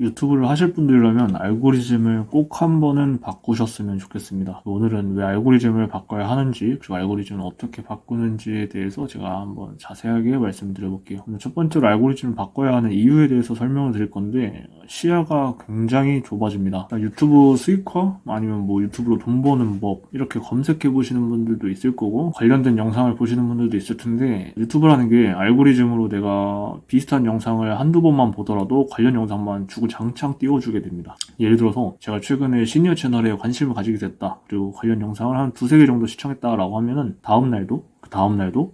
유튜브를 하실 분들이라면 알고리즘을 꼭 한 번은 바꾸셨으면 좋겠습니다. 오늘은 왜 알고리즘을 바꿔야 하는지, 그리고 알고리즘을 어떻게 바꾸는지에 대해서 제가 한번 자세하게 말씀드려 볼게요. 첫 번째로 알고리즘을 바꿔야 하는 이유에 대해서 설명을 드릴 건데, 시야가 굉장히 좁아집니다. 유튜브 수익화, 아니면 뭐 유튜브로 돈 버는 법, 이렇게 검색해 보시는 분들도 있을 거고, 관련된 영상을 보시는 분들도 있을 텐데, 유튜브라는 게 알고리즘으로 내가 비슷한 영상을 한두 번만 보더라도 관련 영상만 주구장창 띄워주게 됩니다. 예를 들어서 제가 최근에 시니어 채널에 관심을 가지게 됐다, 그리고 관련 영상을 한 두세 개 정도 시청했다라고 하면은 다음날도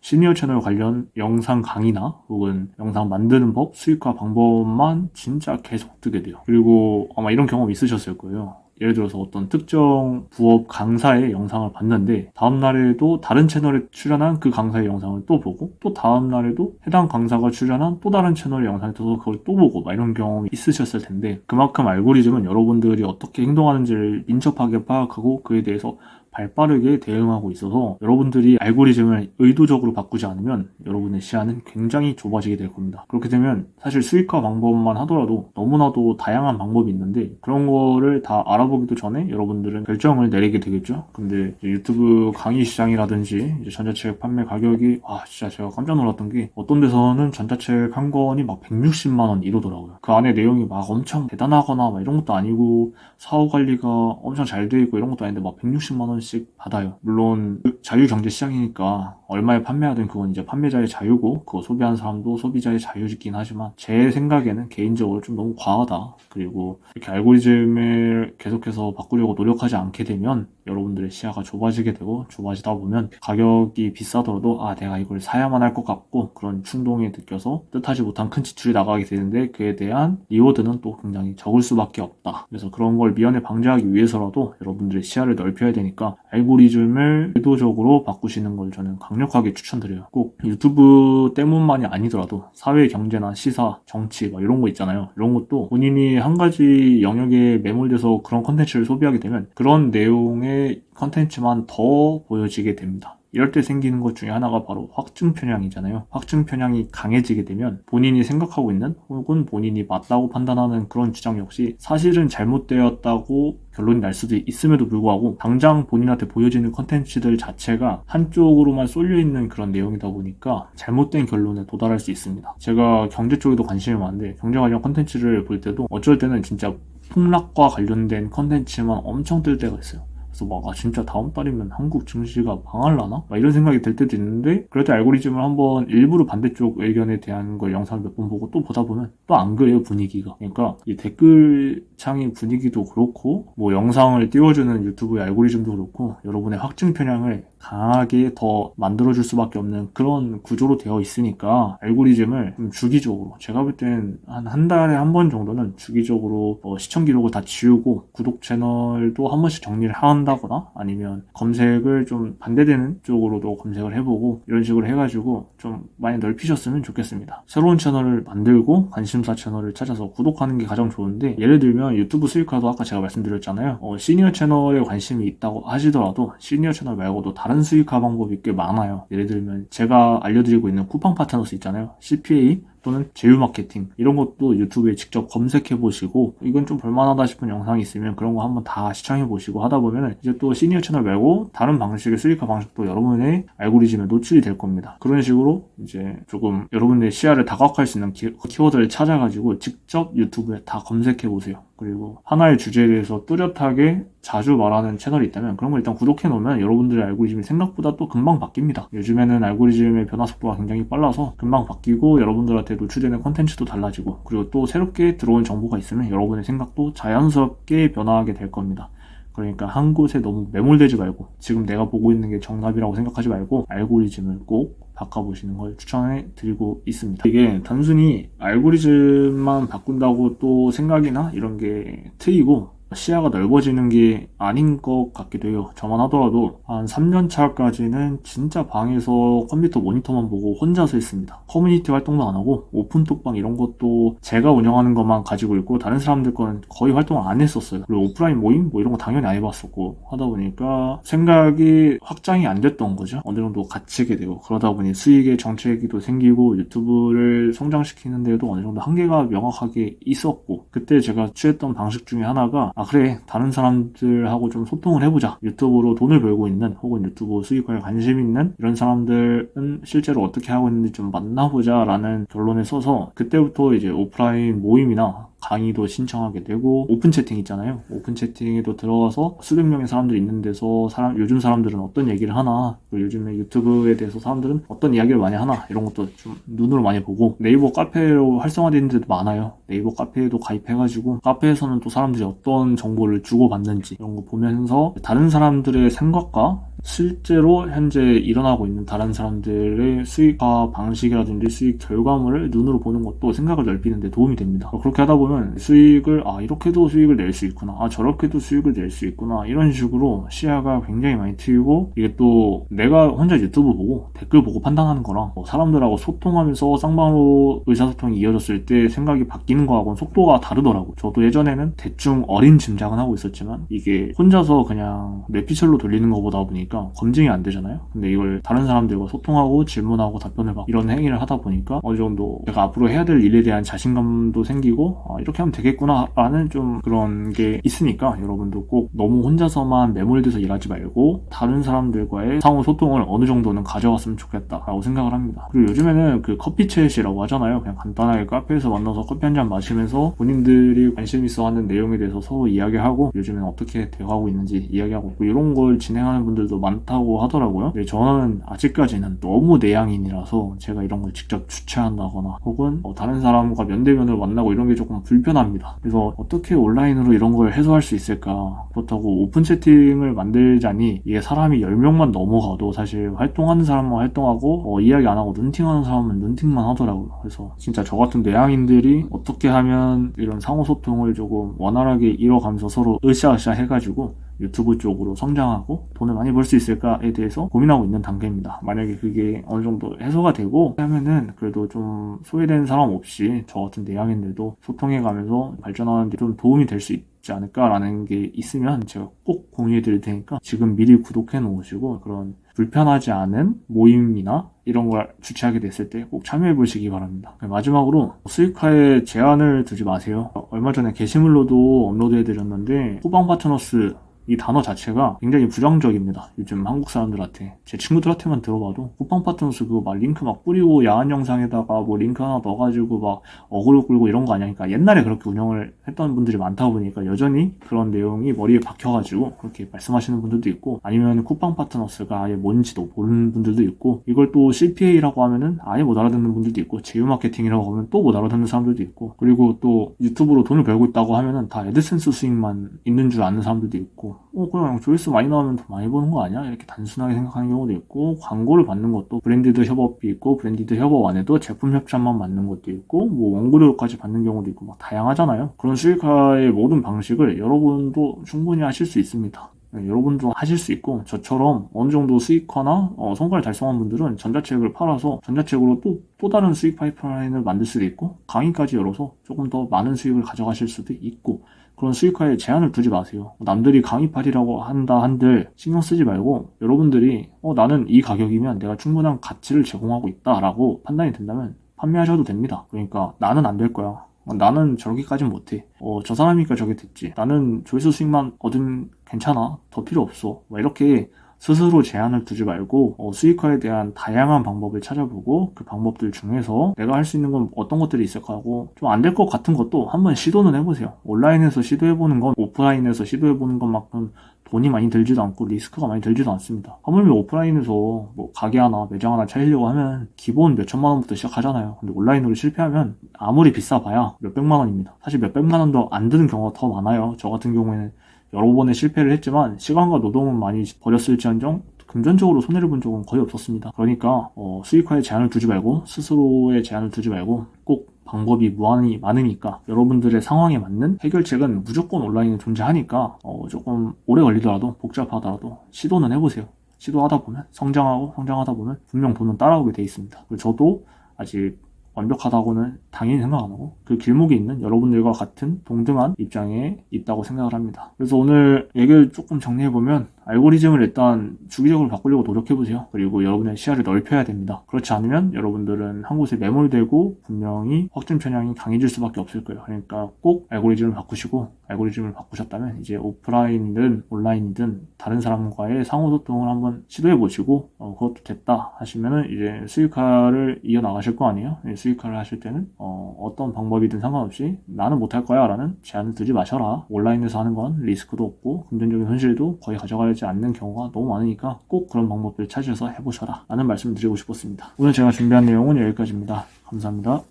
시니어 채널 관련 영상 강의나 혹은 영상 만드는 법, 수익화 방법만 진짜 계속 뜨게 돼요. 그리고 아마 이런 경험 있으셨을 거예요. 예를 들어서 어떤 특정 부업 강사의 영상을 봤는데 다음날에도 다른 채널에 출연한 그 강사의 영상을 또 보고, 또 다음날에도 해당 강사가 출연한 또 다른 채널의 영상을 떠서 그걸 또 보고, 막 이런 경험이 있으셨을 텐데, 그만큼 알고리즘은 여러분들이 어떻게 행동하는지를 민첩하게 파악하고 그에 대해서 발빠르게 대응하고 있어서 여러분들이 알고리즘을 의도적으로 바꾸지 않으면 여러분의 시야는 굉장히 좁아지게 될 겁니다. 그렇게 되면 사실 수익화 방법만 하더라도 너무나도 다양한 방법이 있는데, 그런 거를 다 알아보기도 전에 여러분들은 결정을 내리게 되겠죠. 근데 유튜브 강의 시장이라든지 전자책 판매 가격이 진짜 제가 깜짝 놀랐던 게, 어떤 데서는 전자책 한 권이 막 160만 원 이러더라고요. 그 안에 내용이 막 엄청 대단하거나 막 이런 것도 아니고, 사후 관리가 엄청 잘 돼 있고 이런 것도 아닌데 막 160만 원씩 받아요. 물론 자유경제 시장이니까 얼마에 판매하든 그건 이제 판매자의 자유고, 그거 소비하는 사람도 소비자의 자유이긴 하지만, 제 생각에는 개인적으로 좀 너무 과하다. 그리고 이렇게 알고리즘을 계속해서 바꾸려고 노력하지 않게 되면 여러분들의 시야가 좁아지게 되고, 좁아지다 보면 가격이 비싸더라도 내가 이걸 사야만 할 것 같고, 그런 충동이 느껴서 뜻하지 못한 큰 지출이 나가게 되는데, 그에 대한 리워드는 또 굉장히 적을 수밖에 없다. 그래서 그런 걸 미연에 방지하기 위해서라도 여러분들의 시야를 넓혀야 되니까 알고리즘을 의도적으로 바꾸시는 걸 저는 강력하게 추천드려요. 꼭 유튜브 때문만이 아니더라도 사회, 경제나 시사, 정치 막 이런 거 있잖아요. 이런 것도 본인이 한 가지 영역에 매몰돼서 그런 컨텐츠를 소비하게 되면 그런 내용의 컨텐츠만 더 보여지게 됩니다. 이럴 때 생기는 것 중에 하나가 바로 확증 편향이잖아요. 확증 편향이 강해지게 되면 본인이 생각하고 있는, 혹은 본인이 맞다고 판단하는 그런 주장 역시 사실은 잘못되었다고 결론이 날 수도 있음에도 불구하고, 당장 본인한테 보여지는 컨텐츠들 자체가 한쪽으로만 쏠려있는 그런 내용이다 보니까 잘못된 결론에 도달할 수 있습니다. 제가 경제 쪽에도 관심이 많은데, 경제 관련 컨텐츠를 볼 때도 어쩔 때는 진짜 폭락과 관련된 컨텐츠만 엄청 뜰 때가 있어요. 그래서 진짜 다음 달이면 한국 증시가 망할라나? 막 이런 생각이 들 때도 있는데, 그래도 알고리즘을 한번 일부러 반대쪽 의견에 대한 걸 영상을 몇 번 보고 또 보다 보면 또 안 그래요, 분위기가. 그러니까 이 댓글창의 분위기도 그렇고, 뭐 영상을 띄워주는 유튜브의 알고리즘도 그렇고, 여러분의 확증 편향을 강하게 더 만들어줄 수밖에 없는 그런 구조로 되어 있으니까, 알고리즘을 좀 주기적으로, 제가 볼 땐 한 달에 한 번 정도는 주기적으로 시청 기록을 다 지우고, 구독 채널도 한 번씩 정리를 한다거나, 아니면 검색을 좀 반대되는 쪽으로도 검색을 해보고, 이런 식으로 해가지고 좀 많이 넓히셨으면 좋겠습니다. 새로운 채널을 만들고 관심사 채널을 찾아서 구독하는 게 가장 좋은데, 예를 들면 유튜브 수익화도 아까 제가 말씀드렸잖아요. 시니어 채널에 관심이 있다고 하시더라도 시니어 채널 말고도 다른 수익화 방법이 꽤 많아요. 예를 들면 제가 알려드리고 있는 쿠팡 파트너스 있잖아요. CPA 또는 제휴마케팅, 이런 것도 유튜브에 직접 검색해 보시고, 이건 좀 볼만하다 싶은 영상이 있으면 그런 거 한번 다 시청해 보시고 하다 보면 이제 또 시니어 채널 말고 다른 방식의 수익화 방식도 여러분의 알고리즘에 노출이 될 겁니다. 그런 식으로 이제 조금 여러분의 시야를 다각화할 수 있는 키워드를 찾아가지고 직접 유튜브에 다 검색해 보세요. 그리고 하나의 주제에 대해서 뚜렷하게 자주 말하는 채널이 있다면 그런 걸 일단 구독해 놓으면 여러분들의 알고리즘이 생각보다 또 금방 바뀝니다. 요즘에는 알고리즘의 변화 속도가 굉장히 빨라서 금방 바뀌고, 여러분들한테 노출되는 콘텐츠도 달라지고, 그리고 또 새롭게 들어온 정보가 있으면 여러분의 생각도 자연스럽게 변화하게 될 겁니다. 그러니까 한 곳에 너무 매몰되지 말고, 지금 내가 보고 있는 게 정답이라고 생각하지 말고 알고리즘을 꼭 바꿔보시는 걸 추천해 드리고 있습니다. 이게 단순히 알고리즘만 바꾼다고 또 생각이나 이런 게 트이고, 시야가 넓어지는 게 아닌 것 같기도 해요. 저만 하더라도 한 3년 차까지는 진짜 방에서 컴퓨터 모니터만 보고 혼자서 했습니다. 커뮤니티 활동도 안 하고 오픈톡방 이런 것도 제가 운영하는 것만 가지고 있고 다른 사람들 건 거의 활동을 안 했었어요. 그리고 오프라인 모임 뭐 이런 거 당연히 안 해봤었고 하다 보니까 생각이 확장이 안 됐던 거죠. 어느 정도 갇히게 되고 그러다 보니 수익의 정체기도 생기고 유튜브를 성장시키는 데에도 어느 정도 한계가 명확하게 있었고 그때 제가 취했던 방식 중에 하나가 그래 다른 사람들하고 좀 소통을 해보자. 유튜브로 돈을 벌고 있는 혹은 유튜브 수익화에 관심 있는 이런 사람들은 실제로 어떻게 하고 있는지 좀 만나보자 라는 결론에 서서 그때부터 이제 오프라인 모임이나 강의도 신청하게 되고 오픈 채팅 있잖아요. 오픈 채팅에도 들어가서 수백 명의 사람들이 있는 데서 요즘 사람들은 어떤 얘기를 하나 그리고 요즘에 유튜브에 대해서 사람들은 어떤 이야기를 많이 하나 이런 것도 좀 눈으로 많이 보고 네이버 카페로 활성화되어 있는 데도 많아요. 네이버 카페에도 가입해가지고 카페에서는 또 사람들이 어떤 정보를 주고받는지 이런 거 보면서 다른 사람들의 생각과 실제로 현재 일어나고 있는 다른 사람들의 수익화 방식이라든지 수익 결과물을 눈으로 보는 것도 생각을 넓히는 데 도움이 됩니다. 그렇게 하다 보면 수익을 이렇게도 수익을 낼 수 있구나 저렇게도 수익을 낼 수 있구나 이런 식으로 시야가 굉장히 많이 트이고 이게 또 내가 혼자 유튜브 보고 댓글 보고 판단하는 거랑 사람들하고 소통하면서 쌍방으로 의사소통이 이어졌을 때 생각이 바뀌는 거하고는 속도가 다르더라고요. 저도 예전에는 대충 어린 짐작은 하고 있었지만 이게 혼자서 그냥 뇌피셜로 돌리는 것보다 보니까 검증이 안 되잖아요. 근데 이걸 다른 사람들과 소통하고 질문하고 답변을 받고 이런 행위를 하다 보니까 어느 정도 내가 앞으로 해야 될 일에 대한 자신감도 생기고 이렇게 하면 되겠구나 라는 좀 그런 게 있으니까 여러분도 꼭 너무 혼자서만 매몰돼서 일하지 말고 다른 사람들과의 상호 소통을 어느 정도는 가져갔으면 좋겠다라고 생각을 합니다. 그리고 요즘에는 그 커피챗이라고 하잖아요. 그냥 간단하게 카페에서 만나서 커피 한 잔 마시면서 본인들이 관심 있어 하는 내용에 대해서 서로 이야기하고 요즘에는 어떻게 대화하고 있는지 이야기하고 이런 걸 진행하는 분들도 많다고 하더라고요. 근데 저는 아직까지는 너무 내향인이라서 제가 이런 걸 직접 주최한다거나 혹은 다른 사람과 면대면을 만나고 이런 게 조금 불편합니다. 그래서 어떻게 온라인으로 이런 걸 해소할 수 있을까? 그렇다고 오픈 채팅을 만들자니 이게 사람이 10명만 넘어가도 사실 활동하는 사람만 활동하고 이야기 안 하고 눈팅하는 사람은 눈팅만 하더라고요. 그래서 진짜 저 같은 내향인들이 어떻게 하면 이런 상호소통을 조금 원활하게 이뤄가면서 서로 으쌰으쌰 해가지고 유튜브 쪽으로 성장하고 돈을 많이 벌 수 있을까에 대해서 고민하고 있는 단계입니다. 만약에 그게 어느 정도 해소가 되고 하면은 그래도 좀 소외된 사람 없이 저 같은 내향인들도 소통해가면서 발전하는 데 좀 도움이 될 수 있지 않을까라는 게 있으면 제가 꼭 공유해 드릴 테니까 지금 미리 구독해 놓으시고 그런 불편하지 않은 모임이나 이런 걸 주최하게 됐을 때 꼭 참여해 보시기 바랍니다. 마지막으로 수익화에 제한을 두지 마세요. 얼마 전에 게시물로도 업로드해 드렸는데 호방 파트너스 이 단어 자체가 굉장히 부정적입니다. 요즘 한국 사람들한테 제 친구들한테만 들어봐도 호빵 파트너스 그거 막 링크 막 뿌리고 야한 영상에다가 뭐 링크 하나 넣어가지고 막 어그로 끌고 이런 거 아니야. 그러니까 옛날에 그렇게 운영을 했던 분들이 많다 보니까 여전히 그런 내용이 머리에 박혀가지고 그렇게 말씀하시는 분들도 있고 아니면 쿠팡 파트너스가 아예 뭔지도 모르는 분들도 있고 이걸 또 CPA라고 하면은 아예 못 알아듣는 분들도 있고 제휴 마케팅이라고 하면 또 못 알아듣는 사람들도 있고 그리고 또 유튜브로 돈을 벌고 있다고 하면은 다 애드센스 수익만 있는 줄 아는 사람들도 있고 그냥 조회수 많이 나오면 더 많이 버는 거 아니야? 이렇게 단순하게 생각하는 경우도 있고 광고를 받는 것도 브랜디드 협업이 있고 브랜디드 협업 안에도 제품 협찬만 받는 것도 있고 뭐 원고료까지 받는 경우도 있고 막 다양하잖아요. 그런 수익화의 모든 방식을 여러분도 충분히 하실 수 있습니다. 여러분도 하실 수 있고 저처럼 어느 정도 수익화나 성과를 달성한 분들은 전자책을 팔아서 전자책으로 또 다른 수익 파이프라인을 만들 수도 있고 강의까지 열어서 조금 더 많은 수익을 가져가실 수도 있고 그런 수익화에 제한을 두지 마세요. 남들이 강의팔이라고 한다 한들 신경 쓰지 말고 여러분들이 나는 이 가격이면 내가 충분한 가치를 제공하고 있다라고 판단이 된다면 판매하셔도 됩니다. 그러니까 나는 안 될 거야. 나는 저렇게까지는 못해. 저 사람이니까 저게 됐지. 나는 조회수 수익만 얻으면 괜찮아. 더 필요 없어. 이렇게 스스로 제한을 두지 말고 수익화에 대한 다양한 방법을 찾아보고 그 방법들 중에서 내가 할 수 있는 건 어떤 것들이 있을까 하고 좀 안 될 것 같은 것도 한번 시도는 해보세요. 온라인에서 시도해보는 건 오프라인에서 시도해보는 것만큼 돈이 많이 들지도 않고 리스크가 많이 들지도 않습니다. 하물며 오프라인에서 뭐 가게 하나 매장 하나 차리려고 하면 기본 몇 천만 원부터 시작하잖아요. 근데 온라인으로 실패하면 아무리 비싸봐야 몇백만 원입니다. 사실 몇백만 원도 안 드는 경우가 더 많아요. 저 같은 경우에는 여러 번의 실패를 했지만 시간과 노동은 많이 버렸을지언정 금전적으로 손해를 본 적은 거의 없었습니다. 그러니까 수익화에 제한을 두지 말고 스스로의 제한을 두지 말고 꼭 방법이 무한히 많으니까 여러분들의 상황에 맞는 해결책은 무조건 온라인에 존재하니까 조금 오래 걸리더라도 복잡하더라도 시도는 해보세요. 시도하다 보면 성장하다 보면 분명 돈은 따라오게 돼 있습니다. 그리고 저도 아직 완벽하다고는 당연히 생각 안 하고 그 길목에 있는 여러분들과 같은 동등한 입장에 있다고 생각을 합니다. 그래서 오늘 얘기를 조금 정리해보면 알고리즘을 일단 주기적으로 바꾸려고 노력해보세요. 그리고 여러분의 시야를 넓혀야 됩니다. 그렇지 않으면 여러분들은 한 곳에 매몰되고 분명히 확증 편향이 강해질 수밖에 없을 거예요. 그러니까 꼭 알고리즘을 바꾸시고, 알고리즘을 바꾸셨다면 이제 오프라인이든 온라인이든 다른 사람과의 상호소통을 한번 시도해보시고 그것도 됐다 하시면은 이제 수익화를 이어나가실 거 아니에요. 수익화를 하실 때는 어떤 방법이든 상관없이 나는 못할 거야 라는 제한을 두지 마셔라. 온라인에서 하는 건 리스크도 없고 금전적인 손실도 거의 가져가지 않는 경우가 너무 많으니까 꼭 그런 방법들 찾으셔서 해보셔라 라는 말씀을 드리고 싶었습니다. 오늘 제가 준비한 내용은 여기까지입니다. 감사합니다.